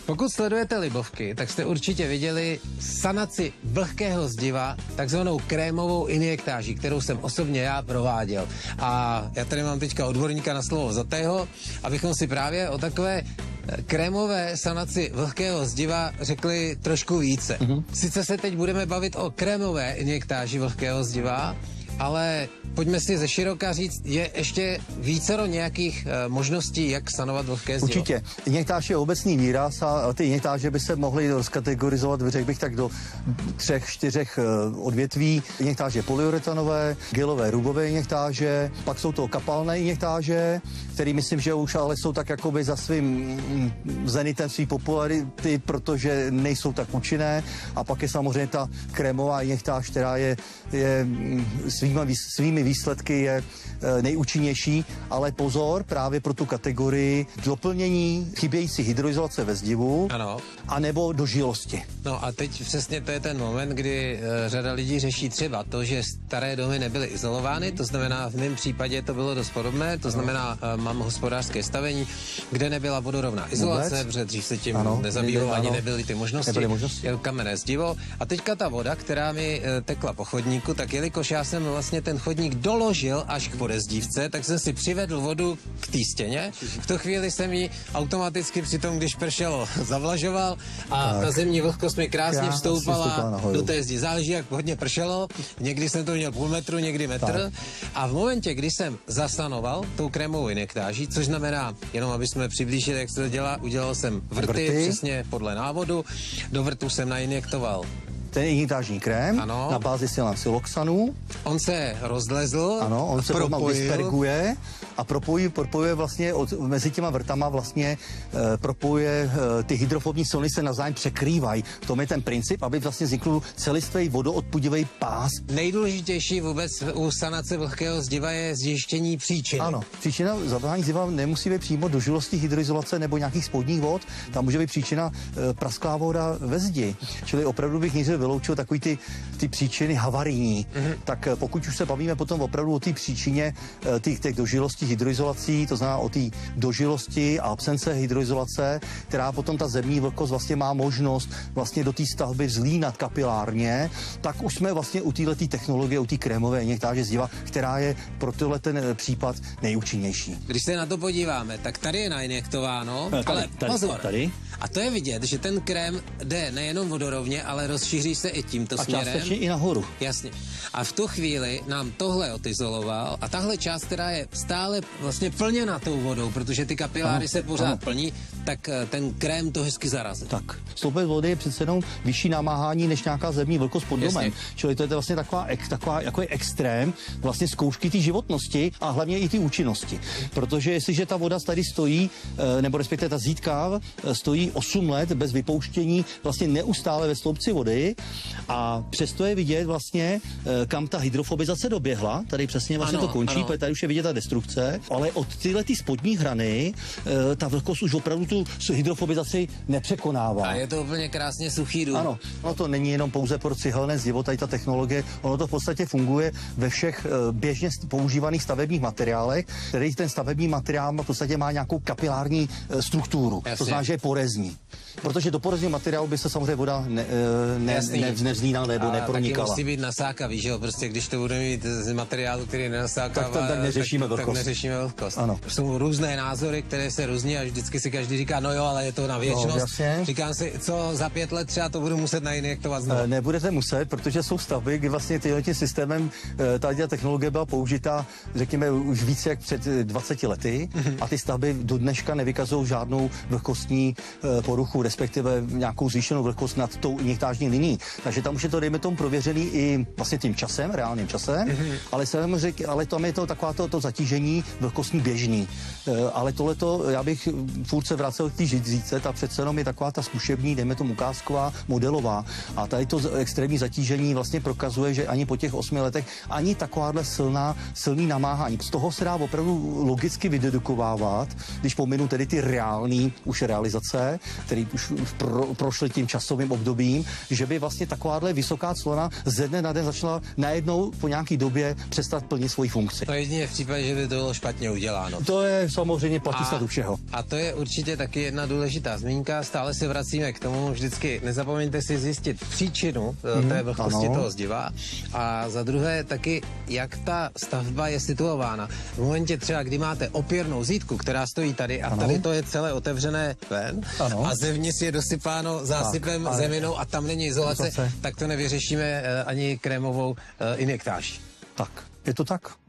Pokud sledujete libovky, tak jste určitě viděli sanaci vlhkého zdiva, takzvanou krémovou injektáží, kterou jsem osobně já prováděl. A já tady mám teďka odborníka na slovo Zatého, abychom si právě o takové krémové sanaci vlhkého zdiva řekli trošku více. Sice se teď budeme bavit o krémové injektáži vlhkého zdiva, ale pojďme si ze široka říct, je ještě vícero nějakých možností, jak sanovat vlhké zdivo. Určitě. Injektáž je obecný výraz a ty injektáže by se mohly rozkategorizovat, řekl bych tak, do 3-4 odvětví. Injektáže polyuretanové, gelové rubové injektáže, pak jsou to kapalné injektáže, které myslím, že už ale jsou tak jakoby za svým zenitem svý popularity, protože nejsou tak účinné. A pak je samozřejmě ta krémová injektáž, která je svými výsledky je nejúčinnější, ale pozor právě pro tu kategorii doplnění chybějící hydroizolace ve zdivu, ano, anebo dožilosti. No a teď přesně to je ten moment, kdy řada lidí řeší třeba to, že staré domy nebyly izolovány, to znamená v mém případě to bylo dost podobné, to znamená mám hospodářské stavení, kde nebyla vodorovná izolace, protože dřív se tím nezabývalo, ani nebyly ty možnosti, kamenné zdivo. A teďka ta voda, která mi tekla po chodníku, tak jelikož já jsem vlastně ten chodník doložil až k podezdívce, tak jsem si přivedl vodu k té stěně. V tu chvíli jsem ji automaticky při tom, když pršelo, zavlažoval a ta zemní vlhkost mi krásně vstoupala do té zdi. Záleží, jak hodně pršelo. Někdy jsem to měl půl metru, někdy metr. A v momentě, kdy jsem zasanoval tou krémovou injektáží, což znamená, jenom aby jsme přiblížili, jak se to dělá, udělal jsem vrty přesně podle návodu. Do vrtu jsem nainjektoval ten injektážní krém, ano, na bázi siloxanu. On se rozlezl, ano, on se disperguje a propojuje vlastně mezi těma vrtama vlastně propojuje ty hydrofobní silny se navzájem překrývají. V tom je ten princip, aby vlastně vznikl celistvý vodoodpudivý pás. Nejdůležitější vůbec u sanace vlhkého zdiva je zjištění příčiny. Ano, příčina zavání zdiva nemusí být přímo dožilosti hydroizolace nebo nějakých spodních vod, tam může být příčina prasklá voda ve zdi. Čili opravdu bych někdy vyloučil takový ty příčiny havarijní. Tak pokud už se bavíme potom opravdu o té příčině těch dožilostí hydroizolací, to znamená o té dožilosti a absence hydroizolace, která potom ta zemní vlhkost vlastně má možnost vlastně do té stavby vzlínat kapilárně, tak už jsme vlastně u této technologie, u té krémové injektáže zdiva, která je pro tenhle ten případ nejúčinnější. Když se na to podíváme, tak tady je nainjektováno, ale pozor. Tady. A to je vidět, že ten krém jde nejenom vodorovně, ale rozšíří se i tímto směrem. A částečně i nahoru. Jasně. A v tu chvíli nám tohle odizoloval a tahle část, která je stále vlastně plněna tou vodou, protože ty kapiláry se pořád plní, tak ten krém to hezky zarazí. Tak. Sloupec vody je přece jenom vyšší namáhání než nějaká zemní vlhkost pod domem. Čili to je vlastně taková jako je extrém vlastně zkoušky té životnosti a hlavně i té účinnosti. Protože jestliže ta voda tady stojí, nebo respektive ta zítka stojí 8 let bez vypouštění vlastně neustále ve sloupci vody a přesto je vidět vlastně, kam ta hydrofobizace doběhla. Tady přesně vlastně to končí, protože tady už je vidět ta destrukce, ale od tyhle spodní hrany ta vlhkost už opravdu tu hydrofobizaci nepřekonává. A je to úplně krásně suchý dům. Ano, ono to není jenom pouze pro cihelné zdivo, tady ta technologie, ono to v podstatě funguje ve všech běžně používaných stavebních materiálech, který ten stavební materiál v podstatě má nějakou kapilární strukturu. Jasně. To znamená, že je porezní. Protože do porezního materiálu by se samozřejmě voda nevzlínala nebo nepronikala. Taky musí být nasákavý, že jo? Prostě když to bude mít z materiálu, který nenasákává, tak neřešíme vlhkost. Tak neřešíme vlhkost. Ano. Jsou různé názory, které se různí a vždycky si každý říká, no jo, ale je to na věčnost. No, říkám si, co za 5 let třeba to budu muset nainjektovat znovu. Nebudete muset, protože jsou stavby, kdy vlastně tím systémem ta technologie byla použita, řekněme, už více jak před 20 lety a ty stavby do dneška nevykazují žádnou vlhkostní poruchu, respektive nějakou zvýšenou vlhkost nad tou injektážní linií. Takže tam už je to, dejme tomu, prověřený i vlastně tím časem, reálným časem, ale tam je to taková to zatížení vlhkostní běžný. Ale tohleto, já bych furt se vracel k té židříce, ta přece jenom je taková ta zkušební, dejme tomu ukázková, modelová. A tady to extrémní zatížení vlastně prokazuje, že ani po těch 8 letech ani takováhle silný namáhání. Z toho se dá opravdu logicky vydedukovávat, když pominu tedy ty reální už realizace, který už prošly tím časovým obdobím, že by vlastně takováhle vysoká clona ze dne na den začala najednou po nějaký době přestat plnit svoji funkci. To jedině v případě, že by to bylo bylo špatně uděláno. To je samozřejmě platí snad u všeho. A to je určitě taky jedna důležitá zmínka. Stále se vracíme k tomu, vždycky nezapomeňte si zjistit příčinu té vlhkosti toho zdiva. A za druhé taky, jak ta stavba je situována. V momentě třeba, kdy máte opěrnou zítku, která stojí tady a tady to je celé otevřené ven a zevnitř je dosypáno zásypem zeminou a tam není izolace, tak to nevyřešíme ani krémovou injektáží. Tak, je to tak?